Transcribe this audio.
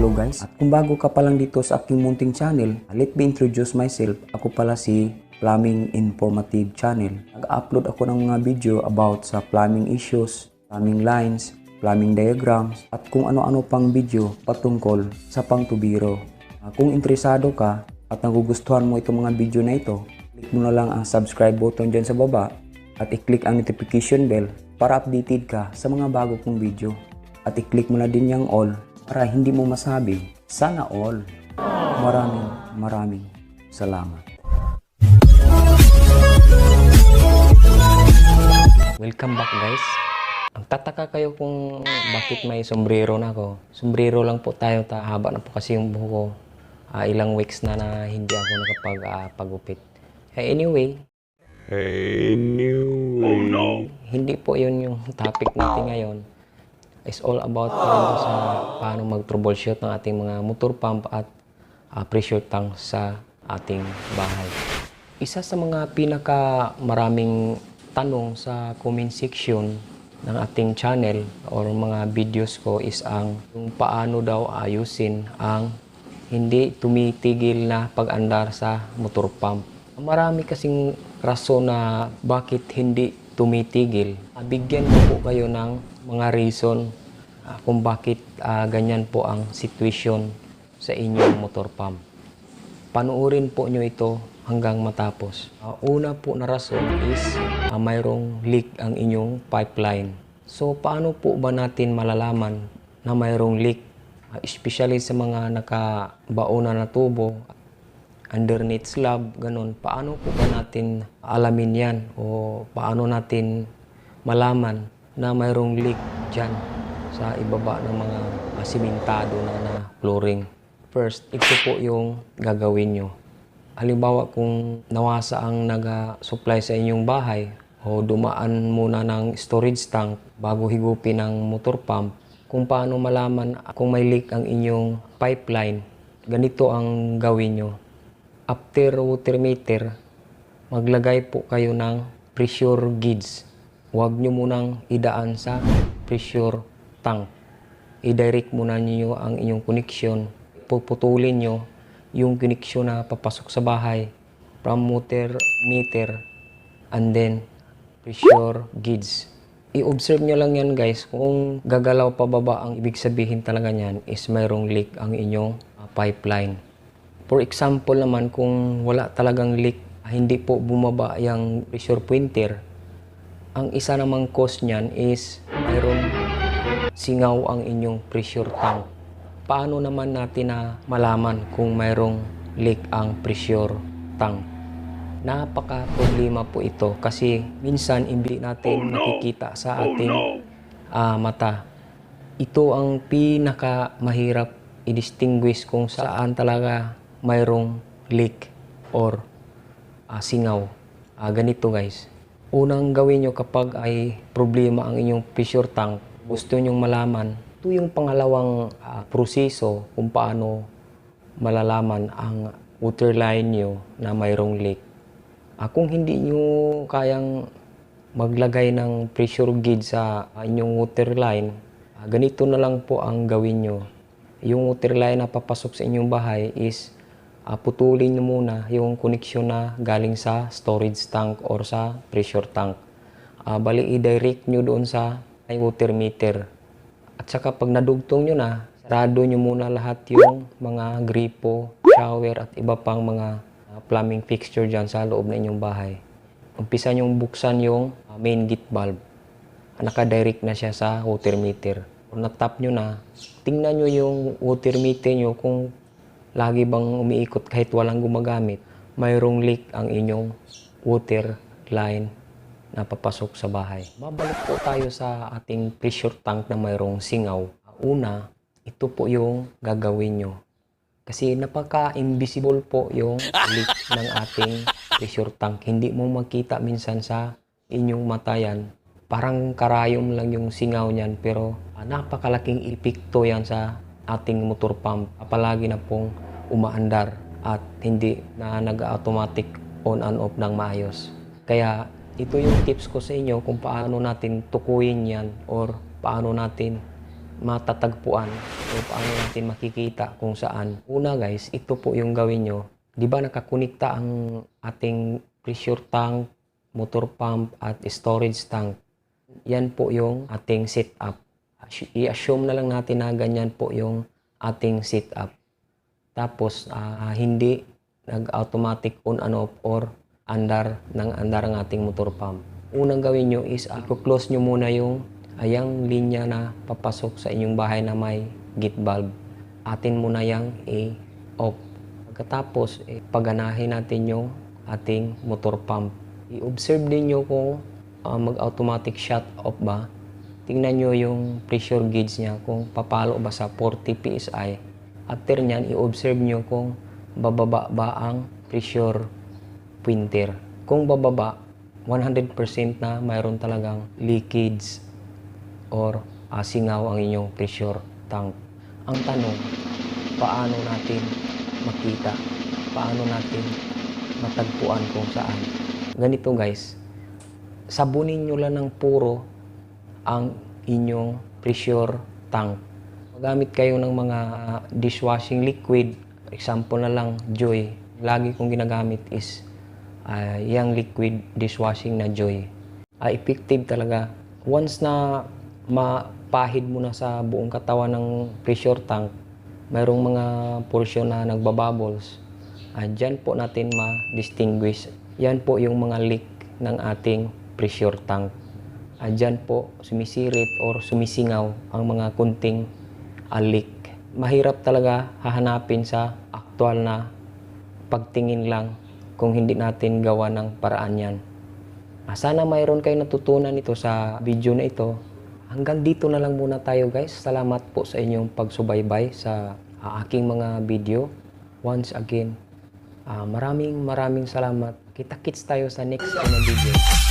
Hello guys, at kung bago ka pa lang dito sa aking munting channel, let me introduce myself. Ako pala si Plumbing Informative Channel. Nag-upload ako ng mga video about sa plumbing issues, plumbing lines, plumbing diagrams, at kung ano-ano pang video patungkol sa pangtubiro. Kung interesado ka at nagugustuhan mo itong mga video na ito, click mo na lang ang subscribe button dyan sa baba at i-click ang notification bell para updated ka sa mga bago kong video. At i-click mo na din yung all para hindi mo masabi, sana all. Maraming salamat. Welcome back guys. Ang tataka kayo kung bakit may sombrero na ako. Sombrero lang po tayo, haba na po kasi yung buhok ko. Ilang weeks na hindi ako nakapag-pagupit. Anyway, hindi po yun yung topic natin ngayon. It's all about sa paano mag-troubleshoot ng ating mga motor pump at pressure tank sa ating bahay. Isa sa mga pinaka-maraming tanong sa comment section ng ating channel or mga videos ko is ang kung paano daw ayusin ang hindi tumitigil na pag-andar sa motor pump. Marami kasing rason na bakit hindi tumitigil. Bigyan ko po kayo ng mga reason kung bakit ganyan po ang situation sa inyong motor pump. Panuorin po nyo ito hanggang matapos. Una po na rason is mayroong leak ang inyong pipeline. So paano po ba natin malalaman na mayroong leak? Especially sa mga nakabaona na tubo, underneath slab, ganun. Paano po ba natin alamin yan? O paano natin malaman na mayroong leak dyan sa ibaba ng mga simentado na flooring? First, ito po yung gagawin nyo. Halimbawa kung nawasa ang nag-supply sa inyong bahay o dumaan muna ng storage tank bago higupin ang motor pump, kung paano malaman kung may leak ang inyong pipeline, ganito ang gawin nyo. After water meter, maglagay po kayo ng pressure gauge. Huwag nyo munang idaan sa pressure tank. I-direct muna niyo ang inyong connection. Puputulin nyo yung connection na papasok sa bahay from water meter and then pressure gauge. I-observe nyo lang yan guys. Kung gagalaw pababa, ang ibig sabihin talaga niyan is mayroong leak ang inyong pipeline. For example naman, kung wala talagang leak, hindi po bumaba yung pressure pointer, ang isa namang cause niyan is mayroong singaw ang inyong pressure tank. Paano naman natin na malaman kung mayroong leak ang pressure tank? Napaka-problema po ito kasi minsan hindi natin makikita sa ating mata. Ito ang pinaka-mahirap i-distinguish kung saan talaga mayroong leak or singaw. Ganito guys. Unang gawin nyo kapag ay problema ang inyong pressure tank, gusto nyong malaman, ito yung pangalawang proseso kung paano malalaman ang water line nyo na mayroong leak. Kung hindi nyo kayang maglagay ng pressure gauge sa inyong water line, ganito na lang po ang gawin nyo. Yung water line na papasok sa inyong bahay is putulin nyo muna yung connection na galing sa storage tank or sa pressure tank. Bali i-direct nyo doon sa water meter. At saka pag nadugtong nyo na, sarado nyo muna lahat yung mga gripo, shower at iba pang mga plumbing fixture dyan sa loob na inyong bahay. Umpisa nyo buksan yung main gate valve. Naka-direct na siya sa water meter. Kung natap nyo na, tingnan nyo yung water meter nyo kung lagi bang umiikot kahit walang gumagamit. Mayroong leak ang inyong water line na papasok sa bahay. Babalik po tayo sa ating pressure tank na mayroong singaw. Una, ito po yung gagawin nyo. Kasi napaka-invisible po yung leak ng ating pressure tank. Hindi mo makita minsan sa inyong mata yan. Parang karayom lang yung singaw niyan pero napakalaking epekto yan sa ating motor pump. Palagi na pong umaandar at hindi na nag-automatic on and off ng maayos. Kaya ito yung tips ko sa inyo kung paano natin tukuyin yan or paano natin matatagpuan o paano natin makikita kung saan. Una guys, ito po yung gawin nyo. Di ba nakakunikta ang ating pressure tank, motor pump at storage tank. Yan po yung ating setup. I-assume na lang natin na ganyan po yung ating setup. Tapos hindi nag-automatic on and off or andar ang ating motor pump. Unang gawin nyo is i-close nyo muna yung ayang linya na papasok sa inyong bahay na may gate valve. Atin muna yang i-off. Pagkatapos, paganahin natin yung ating motor pump. I-observe din nyo kung mag-automatic shut off ba. Tingnan nyo yung pressure gauge niya kung papalo ba sa 40 PSI. After nyan, i-observe nyo kung bababa ba ang pressure pointer. Kung bababa, 100% na mayroon talagang leakage or singaw ang inyong pressure tank. Ang tanong, paano natin makita? Paano natin matagpuan kung saan? Ganito guys, sabunin nyo lang ng puro ang inyong pressure tank. Magamit kayo ng mga dishwashing liquid. Example na lang, Joy. Lagi kong ginagamit is yung liquid dishwashing na Joy. Effective talaga. Once na mapahid mo na sa buong katawan ng pressure tank, mayroong mga portion na nagbabubbles. Diyan po natin ma-distinguish. Yan po yung mga leak ng ating pressure tank. Diyan po sumisirit or sumisingaw ang mga kunting leak. Mahirap talaga hahanapin sa aktual na pagtingin lang kung hindi natin gawa ng paraan yan. Sana mayroon kayo natutunan ito sa video na ito. Hanggang dito na lang muna tayo guys. Salamat po sa inyong pagsubaybay sa aking mga video. Once again, maraming salamat. Kita-kits tayo sa next na video.